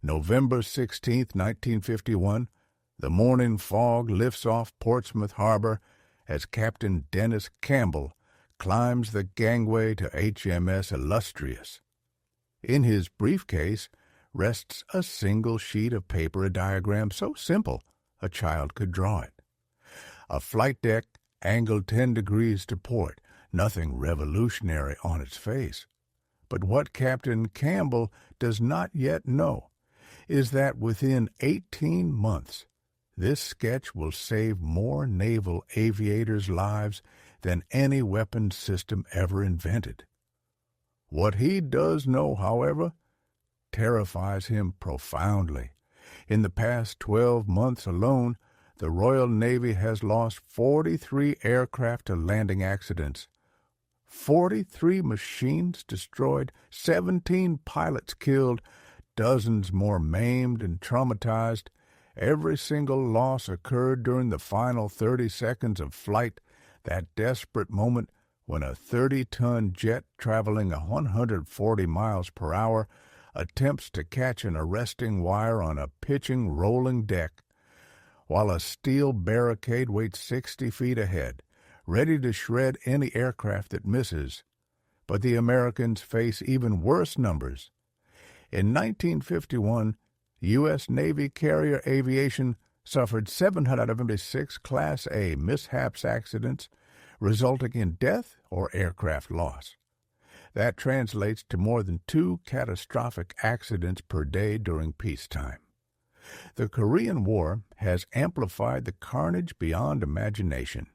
November 16, 1951, the morning fog lifts off Portsmouth Harbor as Captain Dennis Campbell climbs the gangway to HMS Illustrious. In his briefcase rests a single sheet of paper, a diagram so simple a child could draw it. A flight deck angled 10 degrees to port, nothing revolutionary on its face. But what Captain Campbell does not yet know is that within 18 months, this sketch will save more naval aviators' lives than any weapon system ever invented. What he does know, however, terrifies him profoundly. In the past 12 months alone, the Royal Navy has lost 43 aircraft to landing accidents, 43 machines destroyed, 17 pilots killed, dozens more maimed and traumatized. Every single loss occurred during the final 30 seconds of flight, that desperate moment when a 30-ton jet traveling 140 miles per hour attempts to catch an arresting wire on a pitching, rolling deck, while a steel barricade waits 60 feet ahead, ready to shred any aircraft that misses. But the Americans face even worse numbers. In 1951, U.S. Navy carrier aviation suffered 776 Class A mishaps accidents, resulting in death or aircraft loss. That translates to more than 2 catastrophic accidents per day during peacetime. The Korean War has amplified the carnage beyond imagination.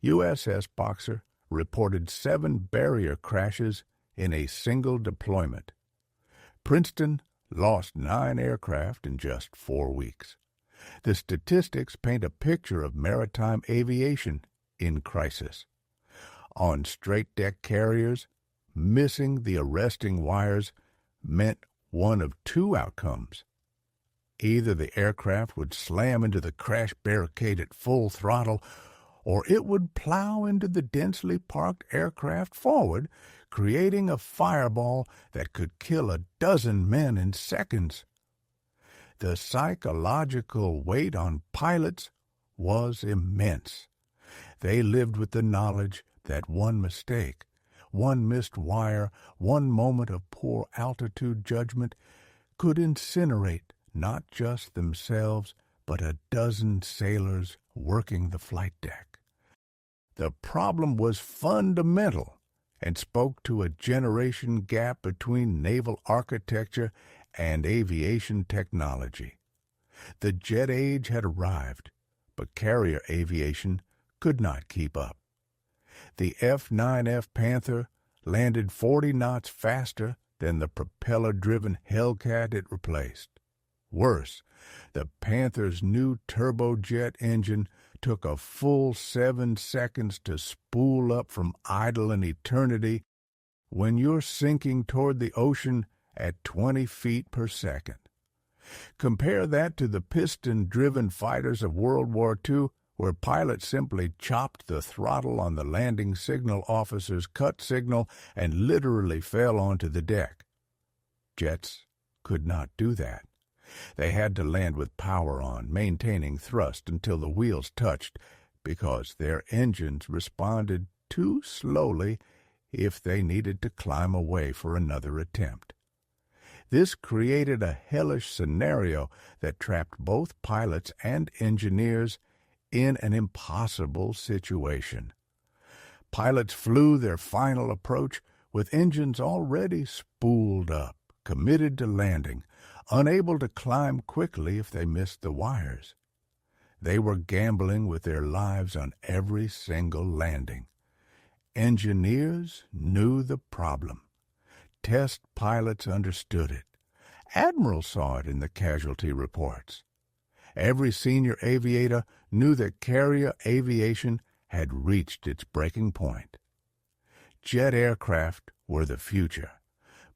USS Boxer reported 7 barrier crashes in a single deployment. Princeton lost 9 aircraft in just 4 weeks. The statistics paint a picture of maritime aviation in crisis. On straight-deck carriers, missing the arresting wires meant one of 2 outcomes. Either the aircraft would slam into the crash barricade at full throttle, or it would plow into the densely parked aircraft forward, creating a fireball that could kill a dozen men in seconds. The psychological weight on pilots was immense. They lived with the knowledge that one mistake, one missed wire, one moment of poor altitude judgment could incinerate not just themselves, but a dozen sailors working the flight deck. The problem was fundamental and spoke to a generation gap between naval architecture and aviation technology. The jet age had arrived, but carrier aviation could not keep up. The F-9F Panther landed 40 knots faster than the propeller-driven Hellcat it replaced. Worse, the Panther's new turbojet engine took a full 7 seconds to spool up from idle in eternity when you're sinking toward the ocean at 20 feet per second. Compare that to the piston-driven fighters of World War II, where pilots simply chopped the throttle on the landing signal officer's cut signal and literally fell onto the deck. Jets could not do that. They had to land with power on, maintaining thrust until the wheels touched, because their engines responded too slowly if they needed to climb away for another attempt. This created a hellish scenario that trapped both pilots and engineers in an impossible situation. Pilots flew their final approach with engines already spooled up, committed to landing, unable to climb quickly if they missed the wires. They were gambling with their lives on every single landing. Engineers knew the problem. Test pilots understood it. Admirals saw it in the casualty reports. Every senior aviator knew that carrier aviation had reached its breaking point. Jet aircraft were the future,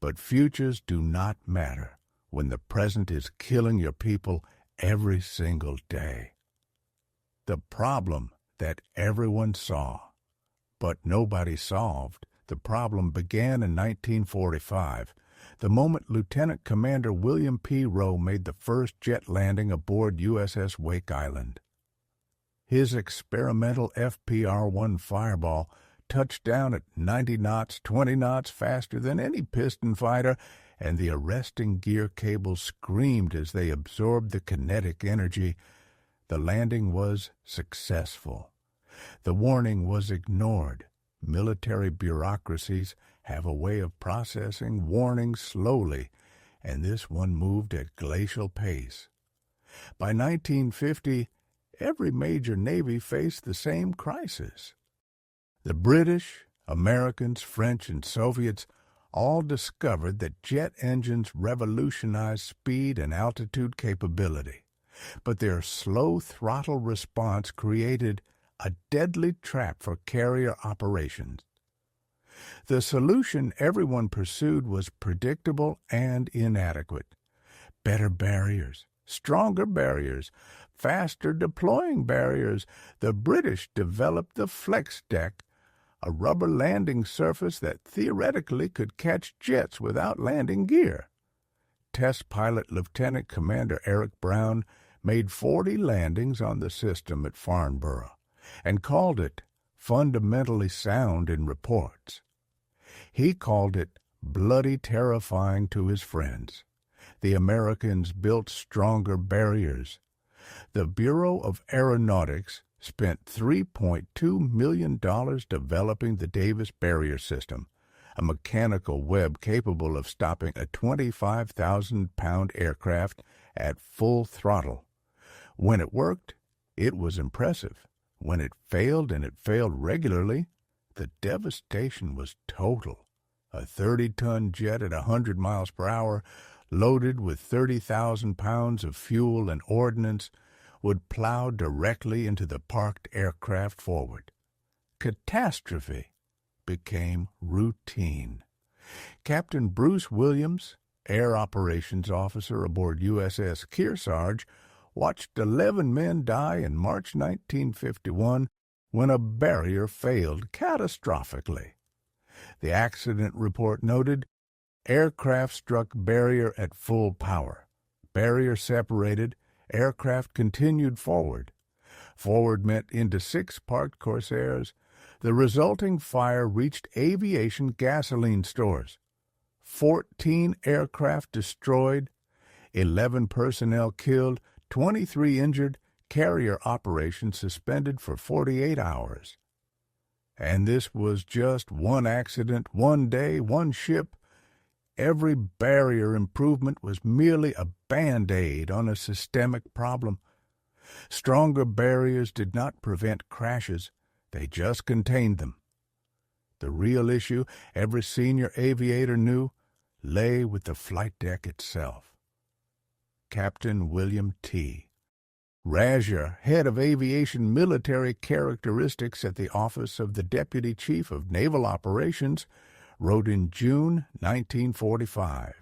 but futures do not matter when the present is killing your people every single day. The problem that everyone saw, but nobody solved, the problem began in 1945 the moment Lieutenant Commander William P. Rowe made the first jet landing aboard USS Wake Island. His experimental FPR-1 Fireball touched down at 90 knots, 20 knots faster than any piston fighter, and the arresting gear cables screamed as they absorbed the kinetic energy. The landing was successful. The warning was ignored. Military bureaucracies have a way of processing warnings slowly, and this one moved at glacial pace. By 1950, every major navy faced the same crisis. The British, Americans, French, and Soviets all discovered that jet engines revolutionized speed and altitude capability, but their slow throttle response created a deadly trap for carrier operations. The solution everyone pursued was predictable and inadequate. Better barriers, stronger barriers, faster deploying barriers. The British developed the flex deck, a rubber landing surface that theoretically could catch jets without landing gear. Test pilot Lieutenant Commander Eric Brown made 40 landings on the system at Farnborough and called it fundamentally sound in reports. He called it bloody terrifying to his friends. The Americans built stronger barriers. The Bureau of Aeronautics spent $3.2 million developing the Davis barrier system, a mechanical web capable of stopping a 25,000-pound aircraft at full throttle. When it worked, it was impressive. When it failed, and it failed regularly, the devastation was total. A 30-ton jet at 100 miles per hour, loaded with 30,000 pounds of fuel and ordnance, would plow directly into the parked aircraft forward. Catastrophe became routine. Captain Bruce Williams, Air Operations Officer aboard USS Kearsarge, watched 11 men die in March 1951 when a barrier failed catastrophically. The accident report noted, aircraft struck barrier at full power. Barrier separated, aircraft continued forward. Forward meant into 6 parked Corsairs. The resulting fire reached aviation gasoline stores. 14 aircraft destroyed, 11 personnel killed, 23 injured, carrier operations suspended for 48 hours. And this was just one accident, one day, one ship. Every barrier improvement was merely a Band-Aid on a systemic problem. Stronger barriers did not prevent crashes, they just contained them. The real issue, every senior aviator knew, lay with the flight deck itself. Captain William T. Razier, head of aviation military characteristics at the Office of the Deputy Chief of Naval Operations, wrote in June 1945,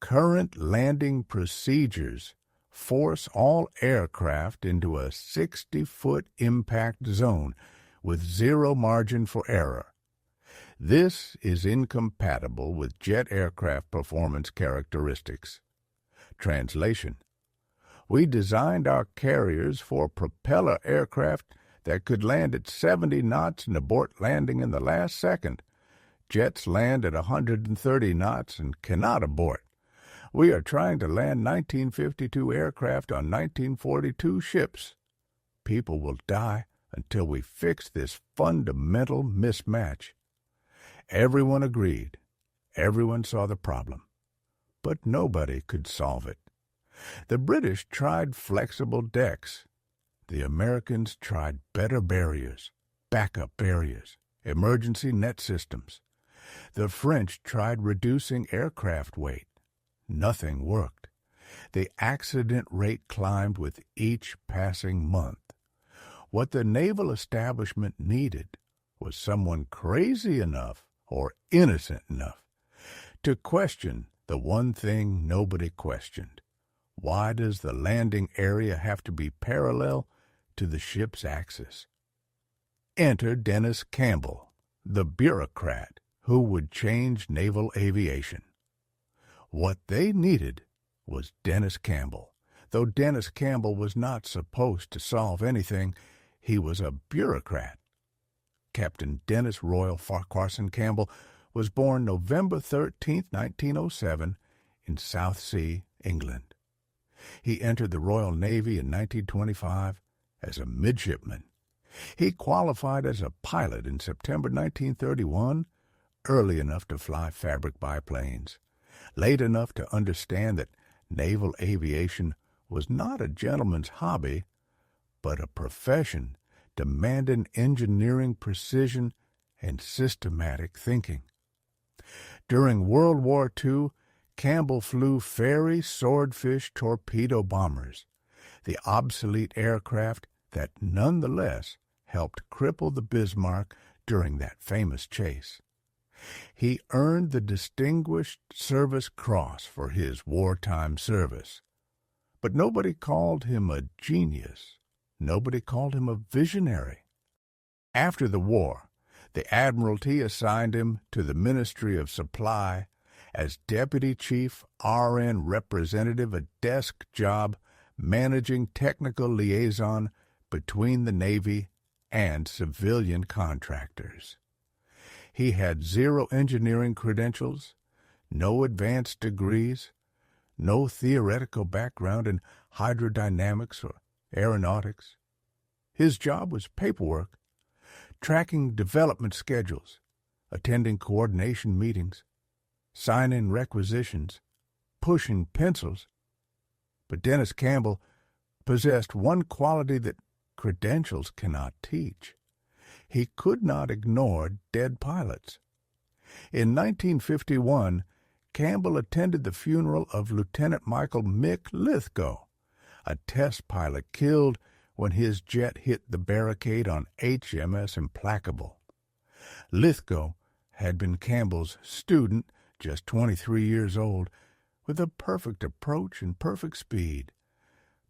current landing procedures force all aircraft into a 60-foot impact zone with zero margin for error. This is incompatible with jet aircraft performance characteristics. Translation: we designed our carriers for propeller aircraft that could land at 70 knots and abort landing in the last second. Jets land at 130 knots and cannot abort. We are trying to land 1952 aircraft on 1942 ships. People will die until we fix this fundamental mismatch. Everyone agreed. Everyone saw the problem. But nobody could solve it. The British tried flexible decks. The Americans tried better barriers, backup barriers, emergency net systems. The French tried reducing aircraft weight. Nothing worked. The accident rate climbed with each passing month. What the naval establishment needed was someone crazy enough or innocent enough to question the one thing nobody questioned. Why does the landing area have to be parallel to the ship's axis? Enter Dennis Campbell, the bureaucrat who would change naval aviation. What they needed was Dennis Campbell. Though Dennis Campbell was not supposed to solve anything, he was a bureaucrat. Captain Dennis Royal Farquharson Campbell was born November 13, 1907, in Southsea, England. He entered the Royal Navy in 1925 as a midshipman. He qualified as a pilot in September 1931, early enough to fly fabric biplanes, late enough to understand that naval aviation was not a gentleman's hobby, but a profession demanding engineering precision and systematic thinking. During World War II, Campbell flew Fairey Swordfish torpedo bombers, the obsolete aircraft that nonetheless helped cripple the Bismarck during that famous chase. He earned the Distinguished Service Cross for his wartime service. But nobody called him a genius. Nobody called him a visionary. After the war, the Admiralty assigned him to the Ministry of Supply as Deputy Chief RN Representative, a desk job managing technical liaison between the Navy and civilian contractors. He had 0 engineering credentials, no advanced degrees, no theoretical background in hydrodynamics or aeronautics. His job was paperwork, tracking development schedules, attending coordination meetings, signing requisitions, pushing pencils. But Dennis Campbell possessed one quality that credentials cannot teach. He could not ignore dead pilots. In 1951, Campbell attended the funeral of Lieutenant Michael Mick Lithgow, a test pilot killed when his jet hit the barricade on HMS Implacable. Lithgow had been Campbell's student, just 23 years old, with a perfect approach and perfect speed.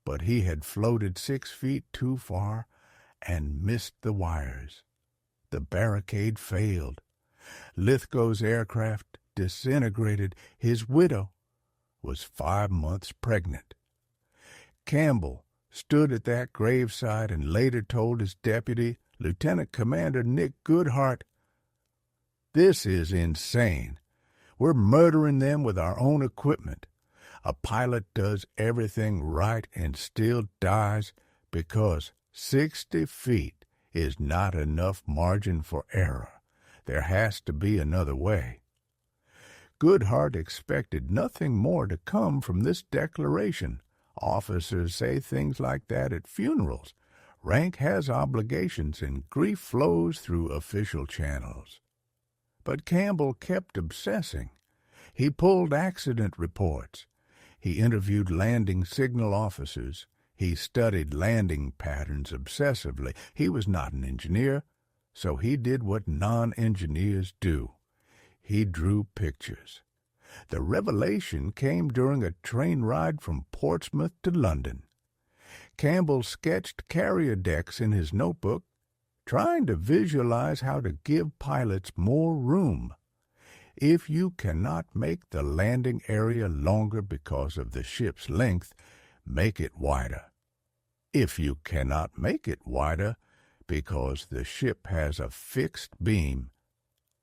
But he had floated 6 feet too far and missed the wires. The barricade failed. Lithgow's aircraft disintegrated. His widow was 5 months pregnant. Campbell stood at that graveside and later told his deputy, Lieutenant Commander Nick Goodhart, "This is insane. We're murdering them with our own equipment. A pilot does everything right and still dies because 60 feet is not enough margin for error. There has to be another way." Goodhart expected nothing more to come from this declaration. Officers say things like that at funerals. Rank has obligations and grief flows through official channels. But Campbell kept obsessing. He pulled accident reports. He interviewed landing signal officers. He studied landing patterns obsessively. He was not an engineer, so he did what non-engineers do. He drew pictures. The revelation came during a train ride from Portsmouth to London. Campbell sketched carrier decks in his notebook, trying to visualize how to give pilots more room. If you cannot make the landing area longer because of the ship's length, make it wider. If you cannot make it wider because the ship has a fixed beam,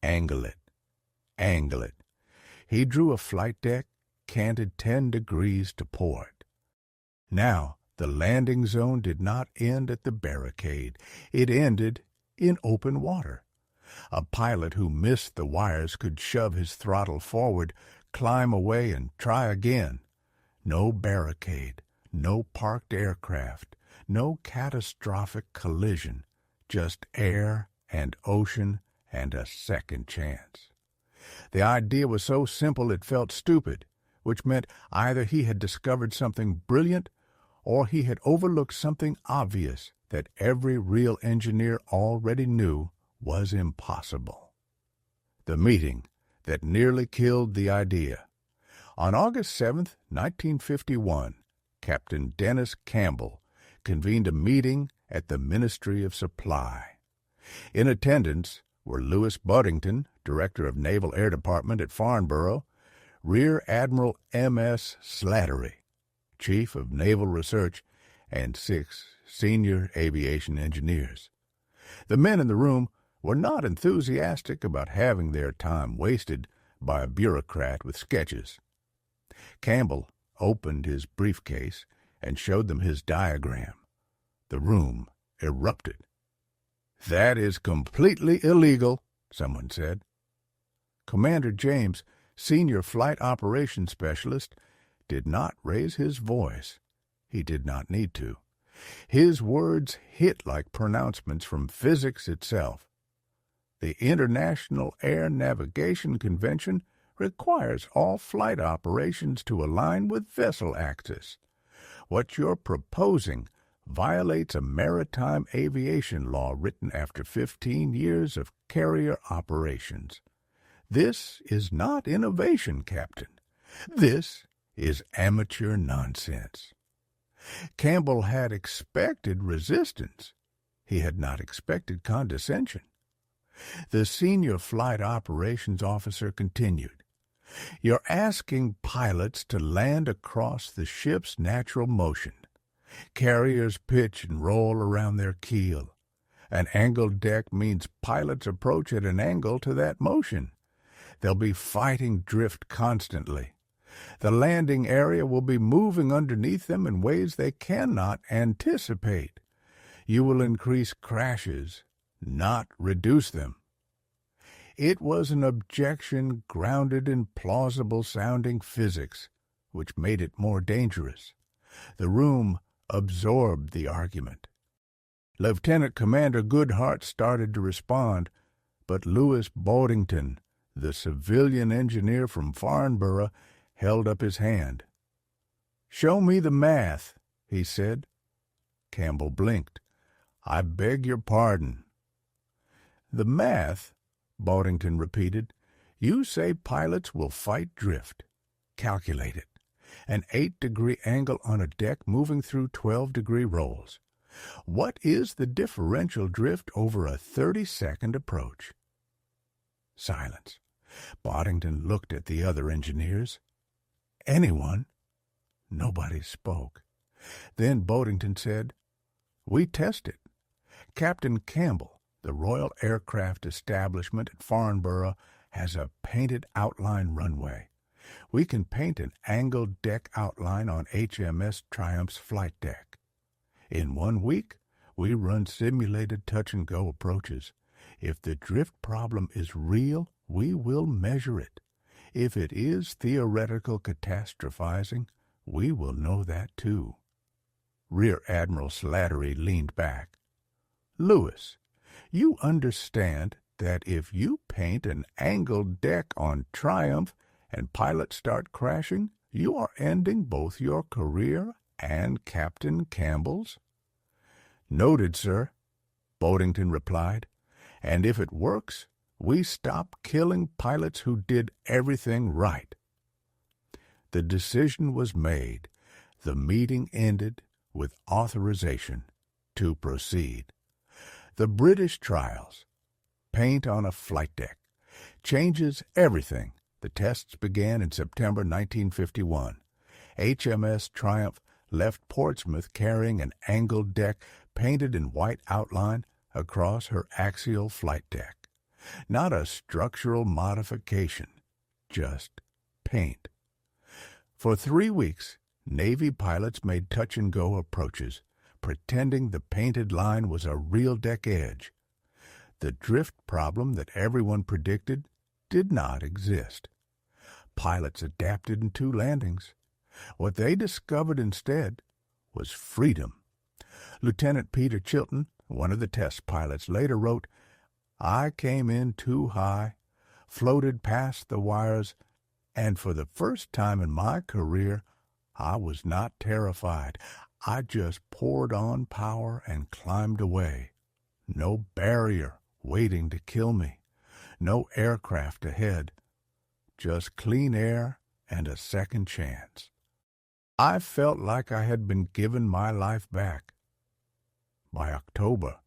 angle it. Angle it. He drew a flight deck, canted 10 degrees to port. Now, the landing zone did not end at the barricade. It ended in open water. A pilot who missed the wires could shove his throttle forward, climb away, and try again. No barricade, no parked aircraft, no catastrophic collision, just air and ocean and a second chance. The idea was so simple it felt stupid, which meant either he had discovered something brilliant or he had overlooked something obvious that every real engineer already knew was impossible. The meeting that nearly killed the idea. On August 7, 1951, Captain Dennis Campbell convened a meeting at the Ministry of Supply. In attendance were Louis Buddington, Director of Naval Air Department at Farnborough, Rear Admiral M.S. Slattery, Chief of Naval Research, and 6 senior aviation engineers. The men in the room were not enthusiastic about having their time wasted by a bureaucrat with sketches. Campbell opened his briefcase and showed them his diagram. The room erupted. "That is completely illegal," someone said. Commander James, Senior Flight Operations Specialist, did not raise his voice. He did not need to. His words hit like pronouncements from physics itself. The International Air Navigation Convention requires all flight operations to align with vessel axis. What you're proposing violates a maritime aviation law written after 15 years of carrier operations. This is not innovation, Captain. This is amateur nonsense. Campbell had expected resistance. He had not expected condescension. The senior flight operations officer continued, "You're asking pilots to land across the ship's natural motion. Carriers pitch and roll around their keel. An angled deck means pilots approach at an angle to that motion. They'll be fighting drift constantly. The landing area will be moving underneath them in ways they cannot anticipate. You will increase crashes, not reduce them." It was an objection grounded in plausible-sounding physics, which made it more dangerous. The room absorbed the argument. Lieutenant Commander Goodhart started to respond, but Louis Boddington, the civilian engineer from Farnborough, held up his hand. "Show me the math," he said. Campbell blinked. "I beg your pardon." "The math," Boddington repeated. "You say pilots will fight drift. Calculate it. An 8-degree angle on a deck moving through 12-degree rolls. What is the differential drift over a 30-second approach?" Silence. Boddington looked at the other engineers. "Anyone?" Nobody spoke. Then Boddington said, "We test it. Captain Campbell, the Royal Aircraft Establishment at Farnborough, has a painted outline runway. We can paint an angled deck outline on HMS Triumph's flight deck. In 1 week, we run simulated touch-and-go approaches. If the drift problem is real, we will measure it. If it is theoretical catastrophizing, we will know that too." Rear Admiral Slattery leaned back. "Louis, you understand that if you paint an angled deck on Triumph and pilots start crashing, you are ending both your career and Captain Campbell's?" "Noted, sir," Boddington replied. "And if it works, we stop killing pilots who did everything right." The decision was made. The meeting ended with authorization to proceed. The British trials. Paint on a flight deck. Changes everything. The tests began in September 1951. HMS Triumph left Portsmouth carrying an angled deck painted in white outline across her axial flight deck. Not a structural modification, just paint. For 3 weeks, Navy pilots made touch-and-go approaches, pretending the painted line was a real deck edge. The drift problem that everyone predicted did not exist. Pilots adapted in 2 landings. What they discovered instead was freedom. Lieutenant Peter Chilton, one of the test pilots, later wrote, "I came in too high, floated past the wires, and for the first time in my career, I was not terrified. I just poured on power and climbed away. No barrier waiting to kill me. No aircraft ahead. Just clean air and a second chance. I felt like I had been given my life back." By October,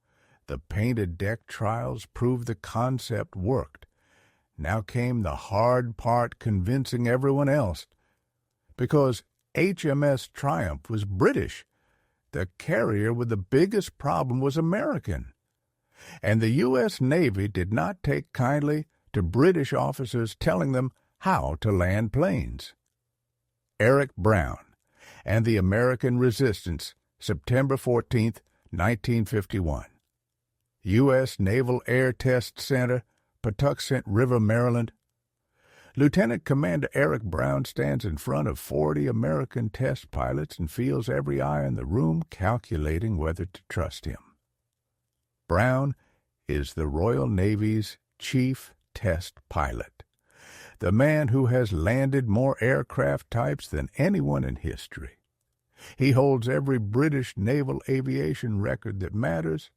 the painted deck trials proved the concept worked. Now came the hard part, convincing everyone else. Because HMS Triumph was British, the carrier with the biggest problem was American. And the U.S. Navy did not take kindly to British officers telling them how to land planes. Eric Brown and the American Resistance, September 14, 1951. U.S. Naval Air Test Center, Patuxent River, Maryland. Lieutenant Commander Eric Brown stands in front of 40 American test pilots and feels every eye in the room calculating whether to trust him. Brown is the Royal Navy's chief test pilot, the man who has landed more aircraft types than anyone in history. He holds every British naval aviation record that matters.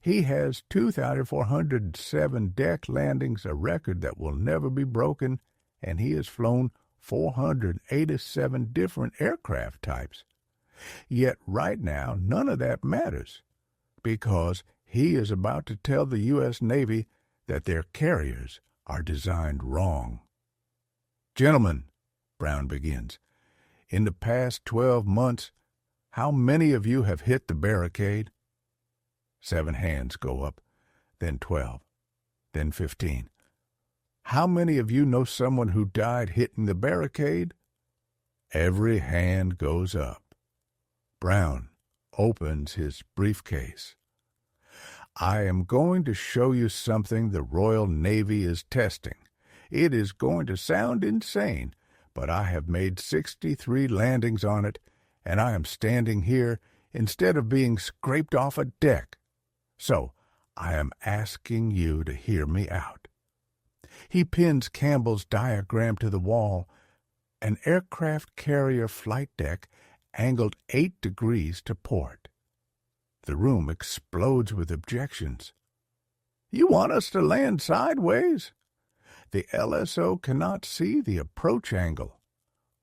He has 2,407 deck landings, a record that will never be broken, and he has flown 487 different aircraft types. Yet right now, none of that matters, because he is about to tell the U.S. Navy that their carriers are designed wrong. Gentlemen, Brown begins, in the past 12 months, how many of you have hit the barricade? 7 hands go up, then 12, then 15. How many of you know someone who died hitting the barricade? Every hand goes up. Brown opens his briefcase. I am going to show you something the Royal Navy is testing. It is going to sound insane, but I have made 63 landings on it, and I am standing here instead of being scraped off a deck. So, I am asking you to hear me out. He pins Campbell's diagram to the wall, an aircraft carrier flight deck angled 8 degrees to port. The room explodes with objections. You want us to land sideways? The LSO cannot see the approach angle.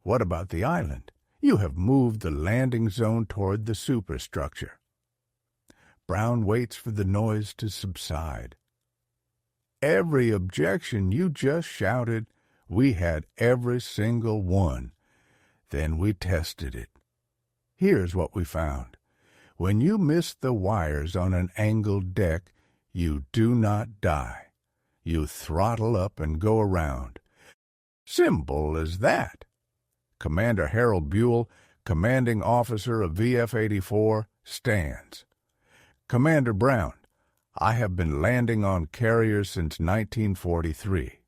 What about the island? You have moved the landing zone toward the superstructure. Brown waits for the noise to subside. Every objection you just shouted, we had every single one. Then we tested it. Here's what we found. When you miss the wires on an angled deck, you do not die. You throttle up and go around. Simple as that. Commander Harold Buell, commanding officer of VF-84, stands. Commander Brown, I have been landing on carriers since 1943.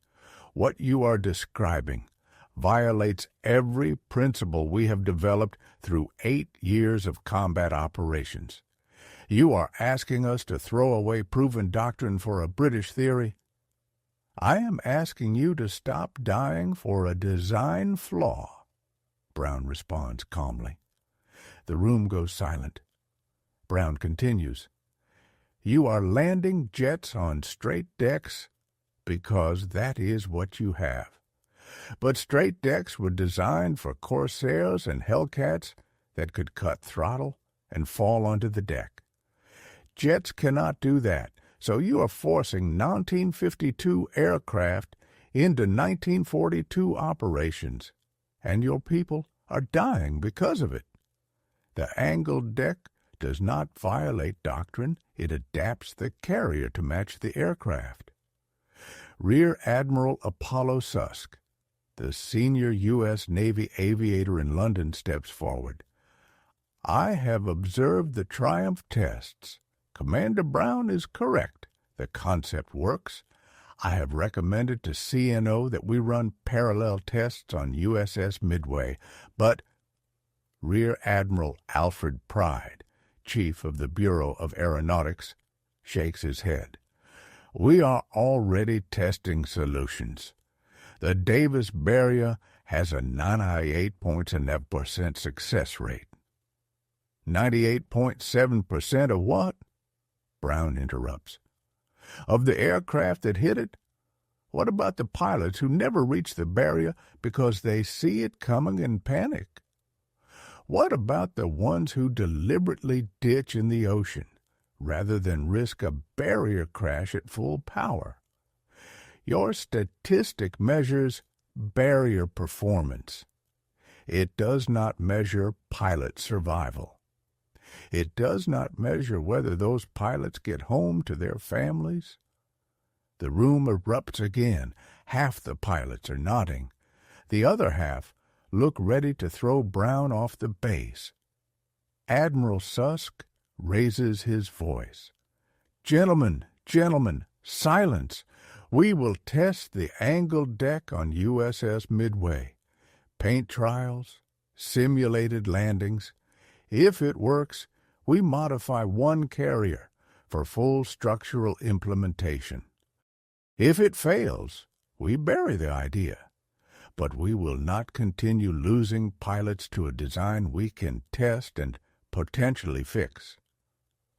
What you are describing violates every principle we have developed through 8 years of combat operations. You are asking us to throw away proven doctrine for a British theory? I am asking you to stop dying for a design flaw, Brown responds calmly. The room goes silent. Brown continues, you are landing jets on straight decks because that is what you have. But straight decks were designed for Corsairs and Hellcats that could cut throttle and fall onto the deck. Jets cannot do that, so you are forcing 1952 aircraft into 1942 operations, and your people are dying because of it. The angled deck does not violate doctrine, it adapts the carrier to match the aircraft. Rear Admiral Apollo Susk, the senior U.S. Navy aviator in London, steps forward. I have observed the Triumph tests. Commander Brown is correct. The concept works. I have recommended to CNO that we run parallel tests on USS Midway, but Rear Admiral Alfred Pride, Chief of the Bureau of Aeronautics, shakes his head. We are already testing solutions. The Davis barrier has a 98.7% success rate. 98.7% of what? Brown interrupts. Of the aircraft that hit it? What about the pilots who never reach the barrier because they see it coming and panic? What about the ones who deliberately ditch in the ocean rather than risk a barrier crash at full power? Your statistic measures barrier performance. It does not measure pilot survival. It does not measure whether those pilots get home to their families. The room erupts again. Half the pilots are nodding. The other half look ready to throw Brown off the base. Admiral Susk raises his voice. Gentlemen, silence! We will test the angled deck on USS Midway. Paint trials, simulated landings. If it works, we modify one carrier for full structural implementation. If it fails, we bury the idea. But we will not continue losing pilots to a design we can test and potentially fix.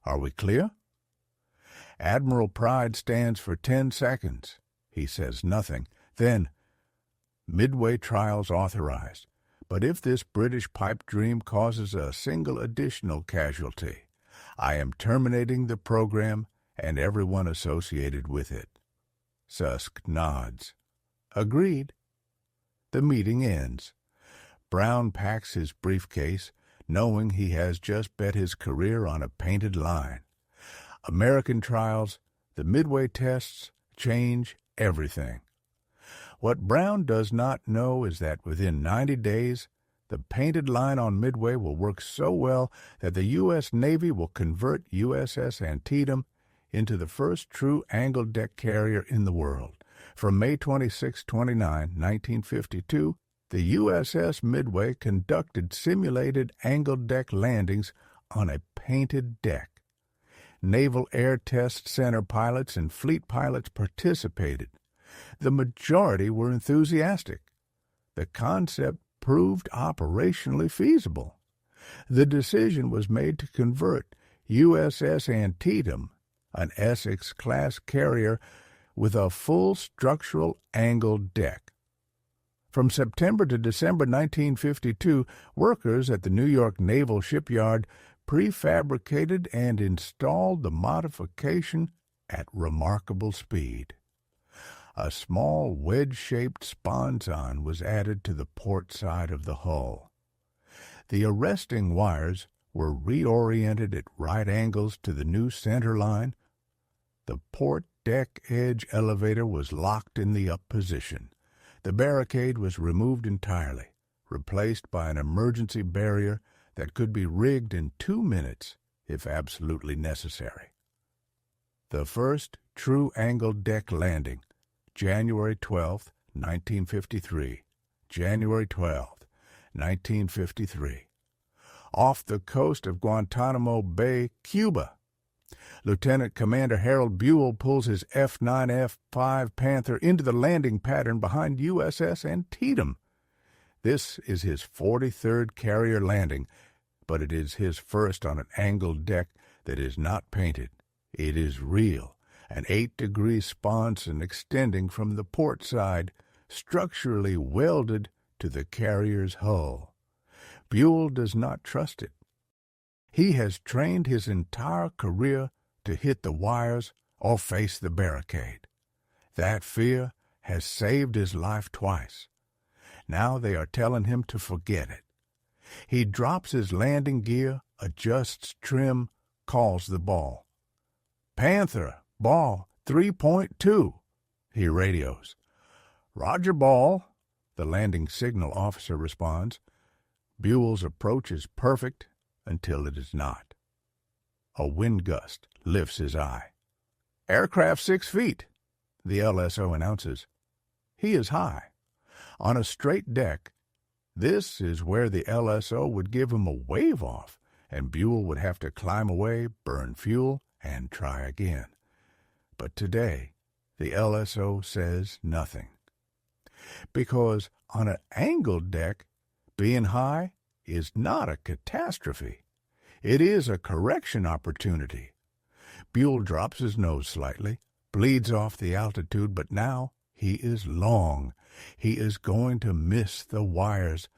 Are we clear? Admiral Pride stands for 10 seconds. He says nothing. Then, Midway trials authorized. But if this British pipe dream causes a single additional casualty, I am terminating the program and everyone associated with it. Susk nods. Agreed. The meeting ends. Brown packs his briefcase, knowing he has just bet his career on a painted line. American trials, the Midway tests, change everything. What Brown does not know is that within 90 days, the painted line on Midway will work so well that the U.S. Navy will convert USS Antietam into the first true angled deck carrier in the world. From May 26-29, 1952, the USS Midway conducted simulated angled deck landings on a painted deck. Naval Air Test Center pilots and fleet pilots participated. The majority were enthusiastic. The concept proved operationally feasible. The decision was made to convert USS Antietam, an Essex-class carrier, with a full structural angled deck. From September to December 1952, workers at the New York Naval Shipyard prefabricated and installed the modification at remarkable speed. A small wedge-shaped sponson was added to the port side of the hull. The arresting wires were reoriented at right angles to the new center line. The port deck edge elevator was locked in the up position. The barricade was removed entirely, replaced by an emergency barrier that could be rigged in 2 minutes if absolutely necessary. The first true angled deck landing, January 12, 1953. January 12, 1953. Off the coast of Guantanamo Bay, Cuba. Lieutenant Commander Harold Buell pulls his F-9F-5 Panther into the landing pattern behind USS Antietam. This is his 43rd carrier landing, but it is his first on an angled deck that is not painted. It is real, an 8-degree sponson extending from the port side, structurally welded to the carrier's hull. Buell does not trust it. He has trained his entire career to hit the wires or face the barricade. That fear has saved his life twice. Now they are telling him to forget it. He drops his landing gear, adjusts trim, calls the ball. "Panther, ball 3.2, he radios. "Roger, ball," the landing signal officer responds. Buell's approach is perfect until it is not. A wind gust lifts his eye. "Aircraft 6 feet, the LSO announces. He is high. On a straight deck, this is where the LSO would give him a wave off, and Buell would have to climb away, burn fuel, and try again. But today, the LSO says nothing. Because on an angled deck, being high is not a catastrophe. It is a correction opportunity. Buell drops his nose slightly, bleeds off the altitude, but now he is long. He is going to miss the wires,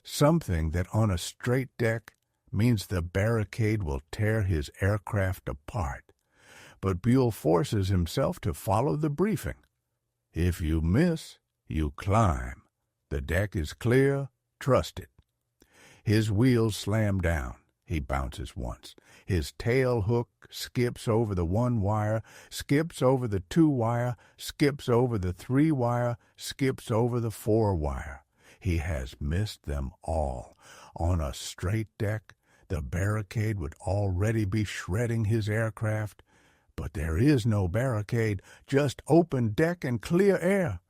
something that on a straight deck means the barricade will tear his aircraft apart. But Buell forces himself to follow the briefing. If you miss, you climb. The deck is clear, trust it. His wheels slam down. He bounces once. His tail hook skips over the 1 wire, skips over the 2 wire, skips over the 3 wire, skips over the 4 wire. He has missed them all. On a straight deck, the barricade would already be shredding his aircraft. But there is no barricade, just open deck and clear air.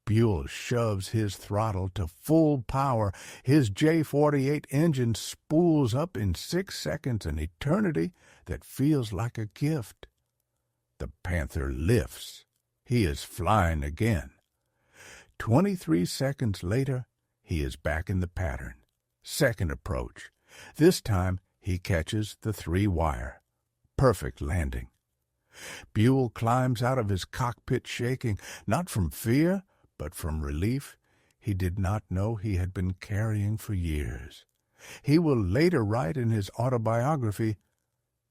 Buell shoves his throttle to full power. His J-48 engine spools up in 6 seconds, an eternity that feels like a gift. The Panther lifts. He is flying again. 23 seconds later, he is back in the pattern. Second approach. This time, he catches the 3 wire. Perfect landing. Buell climbs out of his cockpit shaking, not from fear, but from relief he did not know he had been carrying for years. He will later write in his autobiography,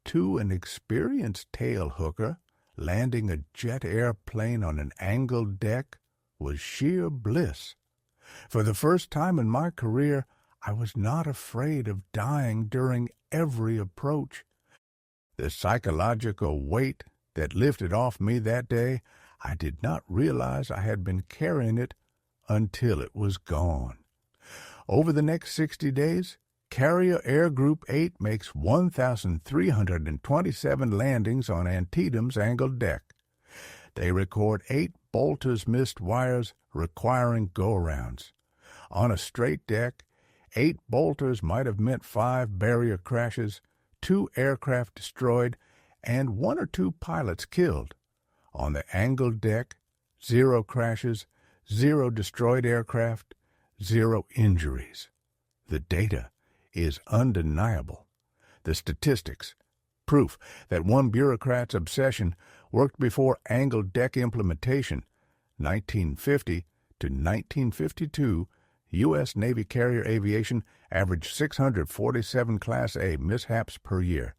"To an experienced tail hooker, landing a jet airplane on an angled deck was sheer bliss. For the first time in my career, I was not afraid of dying during every approach. The psychological weight that lifted off me that day, I did not realize I had been carrying it until it was gone." Over the next 60 days, Carrier Air Group 8 makes 1,327 landings on Antietam's angled deck. They record 8 bolters missed wires requiring go-arounds. On a straight deck, 8 bolters might have meant 5 barrier crashes, 2 aircraft destroyed, and 1 or 2 pilots killed. On the angled deck, 0 crashes, 0 destroyed aircraft, 0 injuries. The data is undeniable. The statistics, proof that one bureaucrat's obsession worked before angled deck implementation. 1950 to 1952, U.S. Navy carrier aviation averaged 647 Class A mishaps per year.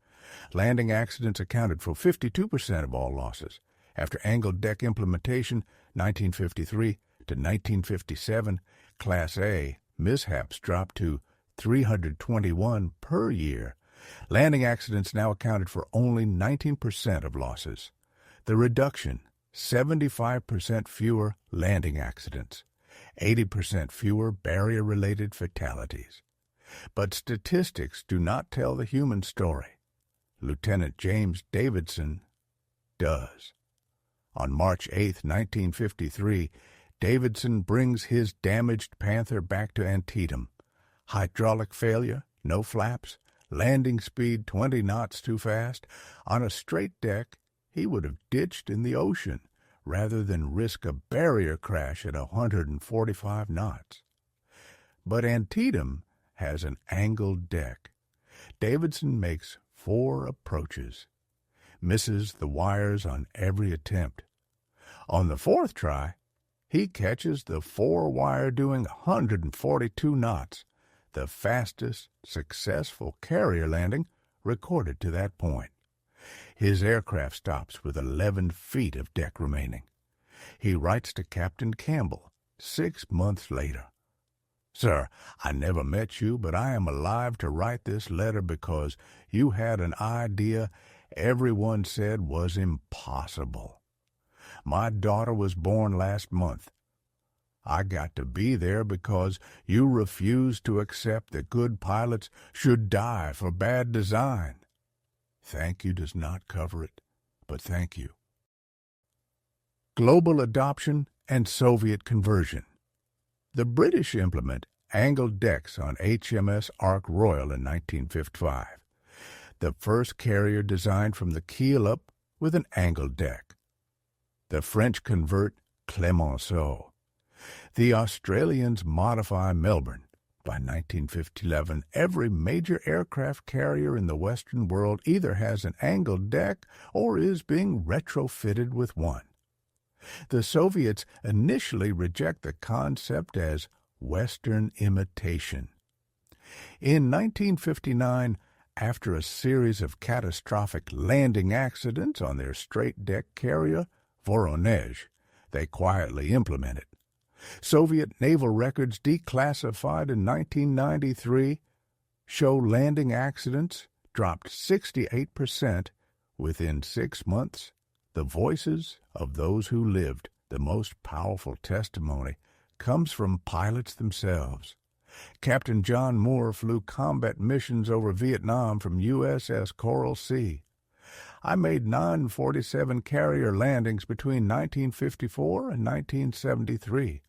Landing accidents accounted for 52% of all losses. After angled deck implementation, 1953 to 1957, Class A mishaps dropped to 321 per year. Landing accidents now accounted for only 19% of losses. The reduction, 75% fewer landing accidents, 80% fewer barrier-related fatalities. But statistics do not tell the human story. Lieutenant James Davidson does. On March 8, 1953, Davidson brings his damaged Panther back to Antietam. Hydraulic failure, no flaps, landing speed 20 knots too fast. On a straight deck, he would have ditched in the ocean rather than risk a barrier crash at 145 knots. But Antietam has an angled deck. Davidson makes 4 approaches, misses the wires on every attempt. On the 4th try, he catches the 4 wire doing 142 knots, the fastest successful carrier landing recorded to that point. His aircraft stops with 11 feet of deck remaining. He writes to Captain Campbell 6 months later, "Sir, I never met you, but I am alive to write this letter because you had an idea everyone said was impossible. My daughter was born last month. I got to be there because you refused to accept that good pilots should die for bad design. Thank you does not cover it, but thank you." Global adoption and Soviet conversion. The British implement angled decks on HMS Ark Royal in 1955, the first carrier designed from the keel up with an angled deck. The French convert Clemenceau. The Australians modify Melbourne. By 1911, every major aircraft carrier in the Western world either has an angled deck or is being retrofitted with one. The Soviets initially reject the concept as Western imitation. In 1959, after a series of catastrophic landing accidents on their straight-deck carrier, Voronezh, they quietly implemented. Soviet naval records declassified in 1993 show landing accidents dropped 68% within 6 months. The voices of those who lived, the most powerful testimony, comes from pilots themselves. Captain John Moore flew combat missions over Vietnam from USS Coral Sea. I made 947 carrier landings between 1954 and 1973.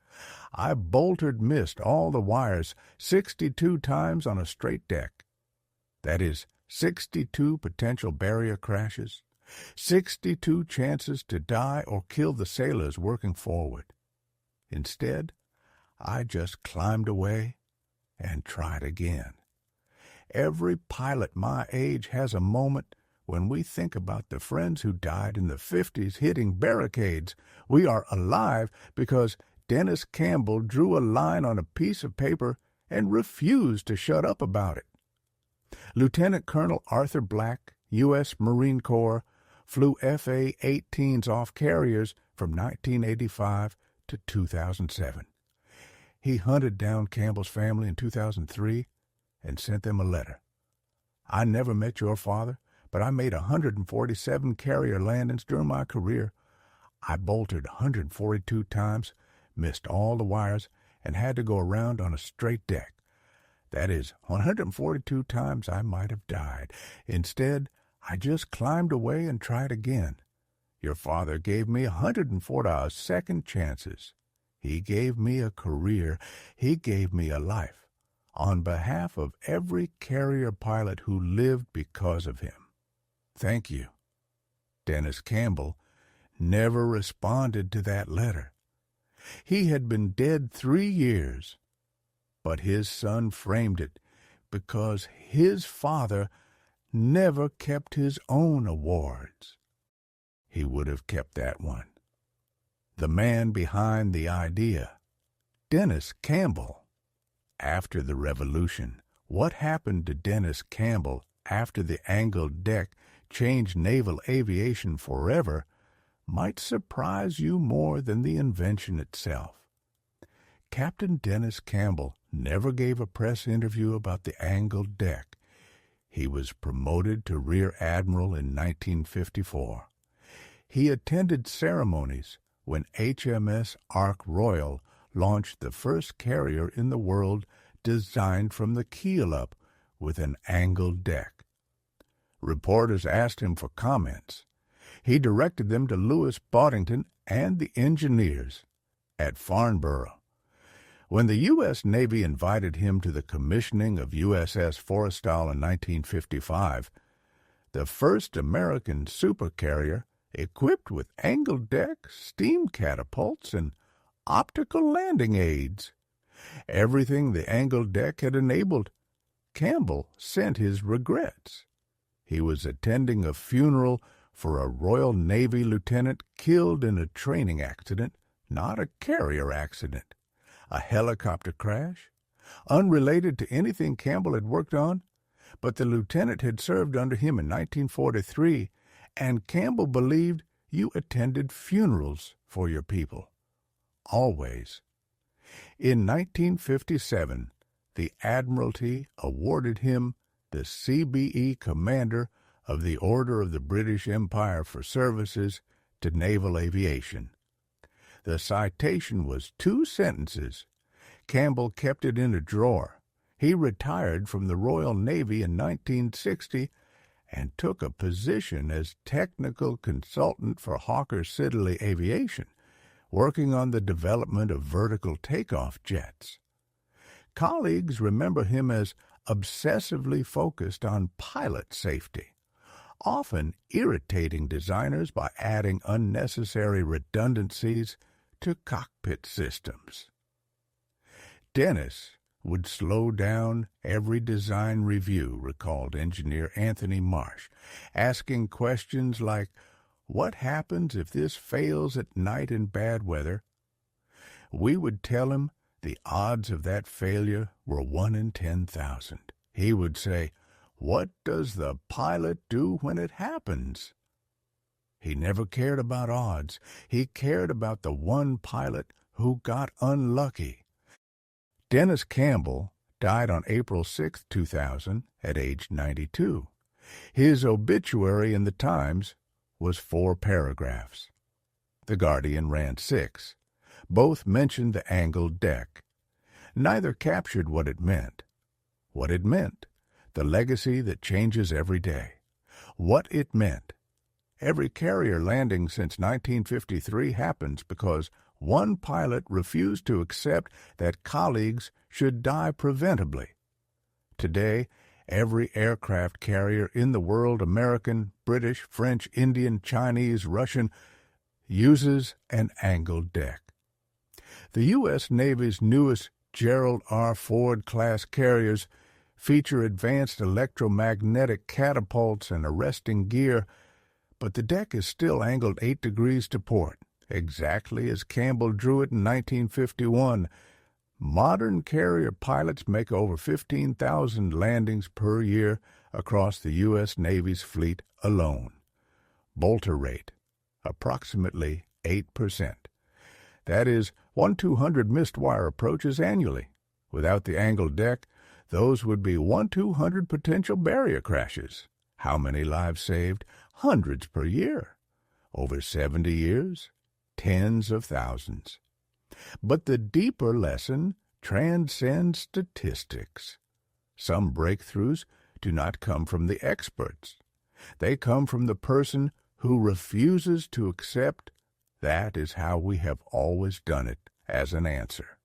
I missed all the wires 62 times on a straight deck. That is, 62 potential barrier crashes, 62 chances to die or kill the sailors working forward. Instead, I just climbed away and tried again. Every pilot my age has a moment when we think about the friends who died in the 50s hitting barricades. We are alive because Dennis Campbell drew a line on a piece of paper and refused to shut up about it. Lieutenant Colonel Arthur Black, U.S. Marine Corps, flew FA-18s off carriers from 1985 to 2007. He hunted down Campbell's family in 2003 and sent them a letter. I never met your father, but I made 147 carrier landings during my career. I bolted 142 times, missed all the wires, and had to go around on a straight deck. That is, 142 times I might have died. Instead, I just climbed away and tried again. Your father gave me 104 second chances. He gave me a career. He gave me a life. On behalf of every carrier pilot who lived because of him. Thank you. Dennis Campbell never responded to that letter. He had been dead 3 years, but his son framed it because his father never kept his own awards. He would have kept that one. The man behind the idea, Dennis Campbell. After the revolution, what happened to Dennis Campbell after the angled deck changed naval aviation forever might surprise you more than the invention itself. Captain Dennis Campbell never gave a press interview about the angled deck. He was promoted to Rear Admiral in 1954. He attended ceremonies when HMS Ark Royal launched the first carrier in the world designed from the keel up with an angled deck. Reporters asked him for comments. He directed them to Louis Boddington and the engineers at Farnborough. When the U.S. Navy invited him to the commissioning of USS Forrestal in 1955, the first American supercarrier equipped with angled deck, steam catapults, and optical landing aids. Everything the angled deck had enabled, Campbell sent his regrets. He was attending a funeral for a Royal Navy lieutenant killed in a training accident, not a carrier accident. A helicopter crash, unrelated to anything Campbell had worked on, but the lieutenant had served under him in 1943, and Campbell believed you attended funerals for your people. Always. In 1957, the Admiralty awarded him the CBE Commander of the Order of the British Empire for services to naval aviation. The citation was 2 sentences. Campbell kept it in a drawer. He retired from the Royal Navy in 1960 and took a position as technical consultant for Hawker Siddeley Aviation, working on the development of vertical takeoff jets. Colleagues remember him as obsessively focused on pilot safety, often irritating designers by adding unnecessary redundancies to cockpit systems. Dennis would slow down every design review, recalled engineer Anthony Marsh, asking questions like, "What happens if this fails at night in bad weather?" We would tell him the odds of that failure were 1 in 10,000. He would say, "What does the pilot do when it happens?" He never cared about odds. He cared about the one pilot who got unlucky. Dennis Campbell died on April 6, 2000, at age 92. His obituary in the Times was 4 paragraphs. The Guardian ran 6. Both mentioned the angled deck. Neither captured what it meant. What it meant, the legacy that changes every day. What it meant. Every carrier landing since 1953 happens because one pilot refused to accept that colleagues should die preventably. Today, every aircraft carrier in the world, American, British, French, Indian, Chinese, Russian, uses an angled deck. The U.S. Navy's newest Gerald R. Ford-class carriers feature advanced electromagnetic catapults and arresting gear, but the deck is still angled 8 degrees to port, exactly as Campbell drew it in 1951. Modern carrier pilots make over 15,000 landings per year across the U.S. Navy's fleet alone. Bolter rate, approximately 8%. That is 1/200 missed wire approaches annually. Without the angled deck, those would be 1/200 potential barrier crashes. How many lives saved? Hundreds per year. Over 70 years, tens of thousands. But the deeper lesson transcends statistics. Some breakthroughs do not come from the experts. They come from the person who refuses to accept that is how we have always done it as an answer.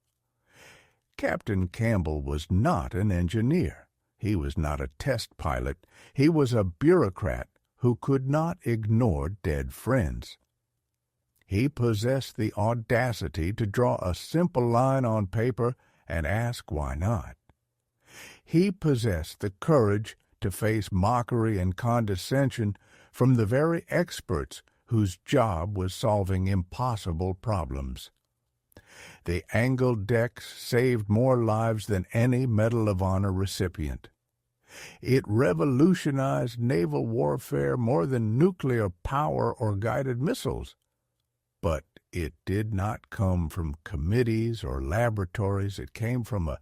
Captain Campbell was not an engineer. He was not a test pilot. He was a bureaucrat who could not ignore dead friends. He possessed the audacity to draw a simple line on paper and ask why not. He possessed the courage to face mockery and condescension from the very experts whose job was solving impossible problems. The angled decks saved more lives than any Medal of Honor recipient. It revolutionized naval warfare more than nuclear power or guided missiles. But it did not come from committees or laboratories. It came from a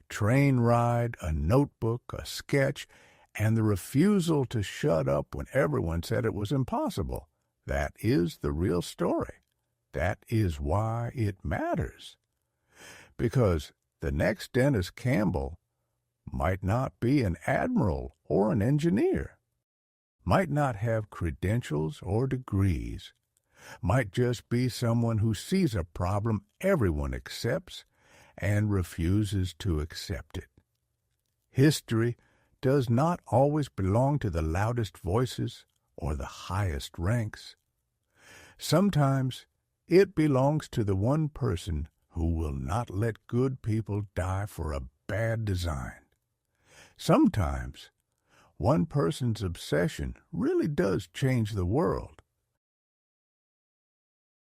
train ride, a notebook, a sketch, and the refusal to shut up when everyone said it was impossible. That is the real story. That is why it matters. Because the next Dennis Campbell might not be an admiral or an engineer, might not have credentials or degrees, might just be someone who sees a problem everyone accepts and refuses to accept it. History does not always belong to the loudest voices or the highest ranks. Sometimes it belongs to the one person who will not let good people die for a bad design. Sometimes one person's obsession really does change the world.